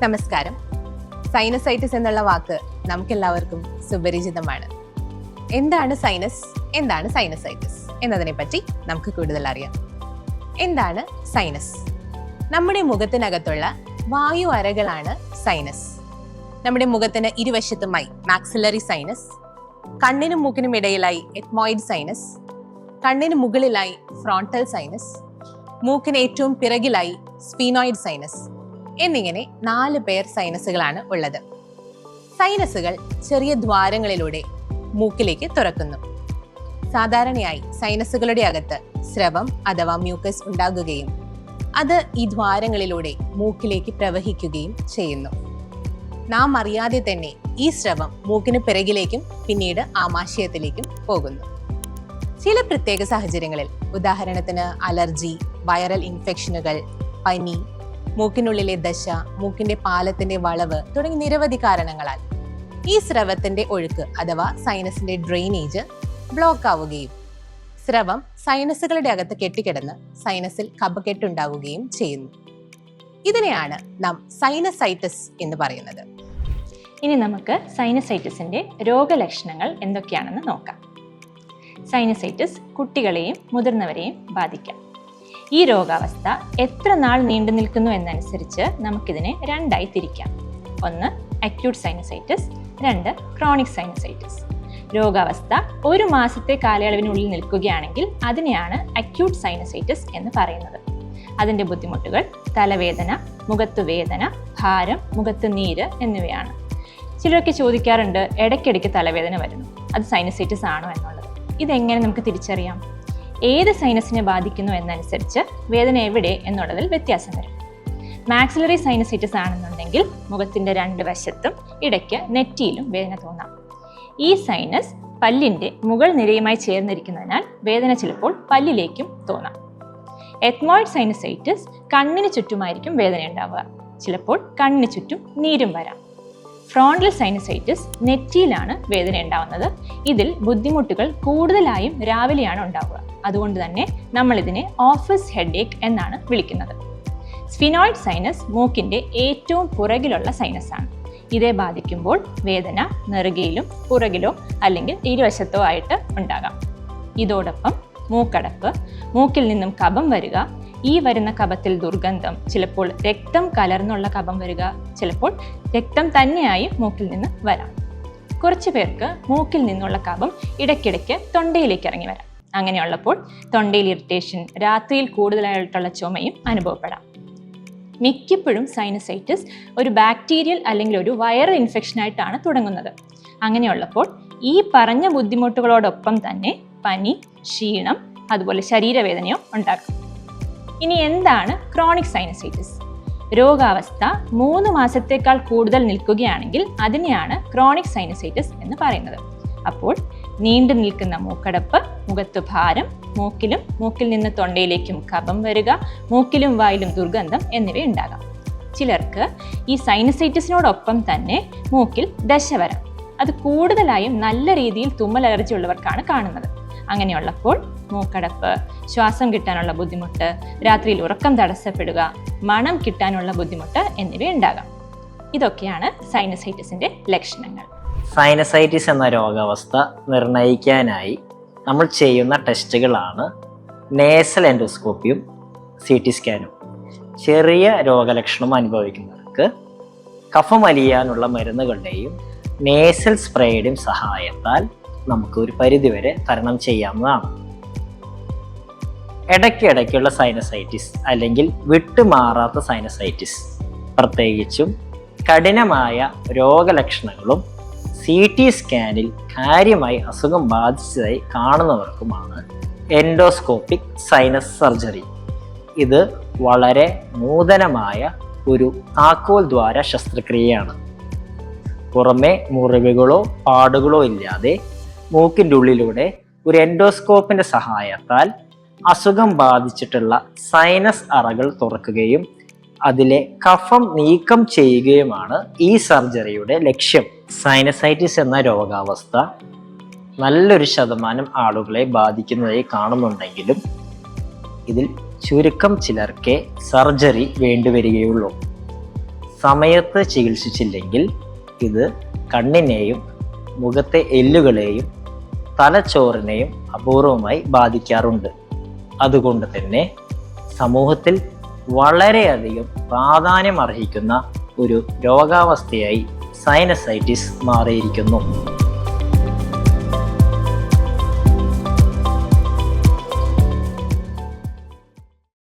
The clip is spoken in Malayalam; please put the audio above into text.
നമസ്കാരം. സൈനസൈറ്റിസ് എന്നുള്ള വാക്ക് നമുക്കെല്ലാവർക്കും സുപരിചിതമാണ്. എന്താണ് സൈനസ്, എന്താണ് സൈനസൈറ്റിസ് എന്നതിനെ പറ്റി നമുക്ക് കൂടുതൽ അറിയാം. എന്താണ് സൈനസ്? നമ്മുടെ മുഖത്തിനകത്തുള്ള വായു അറകളാണ് സൈനസ്. നമ്മുടെ മുഖത്തിന് ഇരുവശത്തുമായി മാക്സിലറി സൈനസ്, കണ്ണിനും മൂക്കിനും ഇടയിലായി എത്മോയിഡ് സൈനസ്, കണ്ണിന് മുകളിലായി ഫ്രോണ്ടൽ സൈനസ്, മൂക്കിന് ഏറ്റവും പിറകിലായി സ്ഫീനോയിഡ് സൈനസ് എന്നിങ്ങനെ 4 പേർ സൈനസുകളാണ് ഉള്ളത്. സൈനസുകൾ ചെറിയ ദ്വാരങ്ങളിലൂടെ മൂക്കിലേക്ക് തുറക്കുന്നു. സാധാരണയായി സൈനസുകളുടെ അകത്ത് സ്രവം അഥവാ മ്യൂക്കസ് ഉണ്ടാകുകയും അത് ഈ ദ്വാരങ്ങളിലൂടെ മൂക്കിലേക്ക് പ്രവഹിക്കുകയും ചെയ്യുന്നു. നാം അറിയാതെ തന്നെ ഈ സ്രവം മൂക്കിന് പിറകിലേക്കും പിന്നീട് ആമാശയത്തിലേക്കും പോകുന്നു. ചില പ്രത്യേക സാഹചര്യങ്ങളിൽ, ഉദാഹരണത്തിന് അലർജി, വൈറൽ ഇൻഫെക്ഷനുകൾ, പനി, മൂക്കിനുള്ളിലെ ദശ, മൂക്കിന്റെ പാലത്തിന്റെ വളവ് തുടങ്ങി നിരവധി കാരണങ്ങളാൽ ഈ സ്രവത്തിന്റെ ഒഴുക്ക് അഥവാ സൈനസിന്റെ ഡ്രെയിനേജ് ബ്ലോക്ക് ആവുകയും സ്രവം സൈനസുകളുടെ അകത്ത് കെട്ടിക്കിടന്ന് സൈനസിൽ കഫക്കെട്ടുണ്ടാവുകയും ചെയ്യുന്നു. ഇതിനെയാണ് നാം സൈനസൈറ്റിസ് എന്ന് പറയുന്നത്. ഇനി നമുക്ക് സൈനസൈറ്റിസിന്റെ രോഗലക്ഷണങ്ങൾ എന്തൊക്കെയാണെന്ന് നോക്കാം. സൈനസൈറ്റിസ് കുട്ടികളെയും മുതിർന്നവരെയും ബാധിക്കാം. ഈ രോഗാവസ്ഥ എത്ര നാൾ നീണ്ടു നിൽക്കുന്നു എന്നനുസരിച്ച് നമുക്കിതിനെ 2ആയി തിരിക്കാം. 1 അക്യൂട്ട് സൈനസൈറ്റിസ്, 2 ക്രോണിക് സൈനസൈറ്റിസ്. രോഗാവസ്ഥ 1 മാസത്തെ കാലയളവിനുള്ളിൽ നിൽക്കുകയാണെങ്കിൽ അതിനെയാണ് അക്യൂട്ട് സൈനസൈറ്റിസ് എന്ന് പറയുന്നത്. അതിൻ്റെ ബുദ്ധിമുട്ടുകൾ തലവേദന, മുഖത്തുവേദന, ഭാരം, മുഖത്ത് നീര് എന്നിവയാണ്. ചിലരൊക്കെ ചോദിക്കാറുണ്ട്, ഇടയ്ക്കിടയ്ക്ക് തലവേദന വരുന്നു, അത് സൈനസൈറ്റിസ് ആണോ എന്നുള്ളത്. ഇതെങ്ങനെ നമുക്ക് തിരിച്ചറിയാം? ഏത് സൈനസിനെ ബാധിക്കുന്നു എന്നനുസരിച്ച് വേദന എവിടെ എന്നുള്ളതിൽ വ്യത്യാസം വരും. മാക്സിലറി സൈനസൈറ്റിസ് ആണെന്നുണ്ടെങ്കിൽ മുഖത്തിൻ്റെ 2 വശത്തും ഇടയ്ക്ക് നെറ്റിയിലും വേദന തോന്നാം. ഈ സൈനസ് പല്ലിൻ്റെ മുകൾ നിരയുമായി ചേർന്നിരിക്കുന്നതിനാൽ വേദന ചിലപ്പോൾ പല്ലിലേക്കും തോന്നാം. എത്മോയിഡ് സൈനസൈറ്റിസ് കണ്ണിന് ചുറ്റുമായിരിക്കും വേദന ഉണ്ടാവുക. ചിലപ്പോൾ കണ്ണിന് ചുറ്റും നീരും വരാം. ഫ്രോണ്ടൽ സൈനസൈറ്റിസ് നെറ്റിയിലാണ് വേദന ഉണ്ടാവുന്നത്. ഇതിൽ ബുദ്ധിമുട്ടുകൾ കൂടുതലായും രാവിലെയാണ് ഉണ്ടാവുക. അതുകൊണ്ട് തന്നെ നമ്മൾ ഇതിനെ ഓഫീസ് ഹെഡേക്ക് എന്നാണ് വിളിക്കുന്നത്. സ്ഫിനോയിഡ് സൈനസ് മൂക്കിൻ്റെ ഏറ്റവും പുറകിലുള്ള സൈനസാണ്. ഇതേ ബാധിക്കുമ്പോൾ വേദന നെറുകയിലും പുറകിലോ അല്ലെങ്കിൽ ഇരുവശത്തോ ആയിട്ട് ഉണ്ടാകാം. ഇതോടൊപ്പം മൂക്കടപ്പ്, മൂക്കിൽ നിന്നും കഫം വരിക, ഈ വരുന്ന കഫത്തിൽ ദുർഗന്ധം, ചിലപ്പോൾ രക്തം കലർന്നുള്ള കഫം വരിക, ചിലപ്പോൾ രക്തം തന്നെയായി മൂക്കിൽ നിന്ന് വരാം. കുറച്ചു പേർക്ക് മൂക്കിൽ നിന്നുള്ള കഫം ഇടയ്ക്കിടയ്ക്ക് തൊണ്ടയിലേക്ക് ഇറങ്ങി വരാം. അങ്ങനെയുള്ളപ്പോൾ തൊണ്ടയിൽ ഇറിറ്റേഷൻ, രാത്രിയിൽ കൂടുതലായിട്ടുള്ള ചുമയും അനുഭവപ്പെടാം. മിക്കപ്പോഴും സൈനസൈറ്റിസ് ഒരു ബാക്ടീരിയൽ അല്ലെങ്കിൽ ഒരു വൈറൽ ഇൻഫെക്ഷനായിട്ടാണ് തുടങ്ങുന്നത്. അങ്ങനെയുള്ളപ്പോൾ ഈ പറഞ്ഞ ബുദ്ധിമുട്ടുകളോടൊപ്പം തന്നെ പനി, ക്ഷീണം, അതുപോലെ ശരീരവേദനയോ ഉണ്ടാകും. ഇനി എന്താണ് ക്രോണിക് സൈനസൈറ്റിസ്? രോഗാവസ്ഥ 3 മാസത്തേക്കാൾ കൂടുതൽ നിൽക്കുകയാണെങ്കിൽ അതിനെയാണ് ക്രോണിക് സൈനസൈറ്റിസ് എന്ന് പറയുന്നത്. അപ്പോൾ നീണ്ടു നിൽക്കുന്ന മൂക്കടപ്പ്, മുഖത്ത് ഭാരം, മൂക്കിൽ നിന്ന് തൊണ്ടയിലേക്കും കഫം വരിക, മൂക്കിലും വായിലും ദുർഗന്ധം എന്നിവ ഉണ്ടാകാം. ചിലർക്ക് ഈ സൈനസൈറ്റിസിനോടൊപ്പം തന്നെ മൂക്കിൽ ദശ വരാം. അത് കൂടുതലായും നല്ല രീതിയിൽ തുമ്മൽ അലർജി ഉള്ളവർക്കാണ് കാണുന്നത്. അങ്ങനെയുള്ളപ്പോൾ മൂക്കടപ്പ്, ശ്വാസം കിട്ടാനുള്ള ബുദ്ധിമുട്ട്, രാത്രിയിൽ ഉറക്കം തടസ്സപ്പെടുക, മണം കിട്ടാനുള്ള ബുദ്ധിമുട്ട് എന്നിവ ഉണ്ടാകാം. ഇതൊക്കെയാണ് സൈനസൈറ്റിസിന്റെ ലക്ഷണങ്ങൾ. സൈനസൈറ്റിസ് എന്ന രോഗാവസ്ഥ നിർണ്ണയിക്കാനായി നമ്മൾ ചെയ്യുന്ന ടെസ്റ്റുകളാണ് നേസൽ എൻഡോസ്കോപ്പിയും CT സ്കാനും. ചെറിയ രോഗലക്ഷണം അനുഭവിക്കുന്നവർക്ക് കഫം വലിയാനുള്ള മരുന്നുകളുടെയും നേസൽ സ്പ്രേയുടെയും സഹായത്താൽ നമുക്ക് ഒരു പരിധിവരെ തരണം ചെയ്യാവുന്നതാണ്. ഇടയ്ക്കിടയ്ക്കുള്ള സൈനസൈറ്റിസ് അല്ലെങ്കിൽ വിട്ടുമാറാത്ത സൈനസൈറ്റിസ്, പ്രത്യേകിച്ചും കഠിനമായ രോഗലക്ഷണങ്ങളും CT സ്കാനിൽ കാര്യമായി അസുഖം ബാധിച്ചതായി കാണുന്നവർക്കുമാണ് എൻഡോസ്കോപ്പിക് സൈനസ് സർജറി. ഇത് വളരെ നൂതനമായ ഒരു താക്കോൽ ദ്വാര ശസ്ത്രക്രിയയാണ്. പുറമെ മുറിവുകളോ പാടുകളോ ഇല്ലാതെ മൂക്കിൻ്റെ ഉള്ളിലൂടെ ഒരു എൻഡോസ്കോപ്പിന്റെ സഹായത്താൽ അസുഖം ബാധിച്ചിട്ടുള്ള സൈനസ് അറകൾ തുറക്കുകയും അതിലെ കഫം നീക്കം ചെയ്യുകയുമാണ് ഈ സർജറിയുടെ ലക്ഷ്യം. സൈനസൈറ്റിസ് എന്ന രോഗാവസ്ഥ നല്ലൊരു ശതമാനം ആളുകളെ ബാധിക്കുന്നതായി കാണുന്നുണ്ടെങ്കിലും ഇതിൽ ചുരുക്കം ചിലർക്കേ സർജറി വേണ്ടിവരികയുള്ളൂ. സമയത്ത് ചികിത്സിച്ചില്ലെങ്കിൽ ഇത് കണ്ണിനെയും മുഖത്തെ എല്ലുകളെയും തലച്ചോറിനെയും അപൂർവമായി ബാധിക്കാറുണ്ട്. അതുകൊണ്ട് തന്നെ സമൂഹത്തിൽ വളരെയധികം പ്രാധാന്യം അർഹിക്കുന്ന ഒരു രോഗാവസ്ഥയായി സൈനസൈറ്റിസ് മാറിയിരിക്കുന്നു.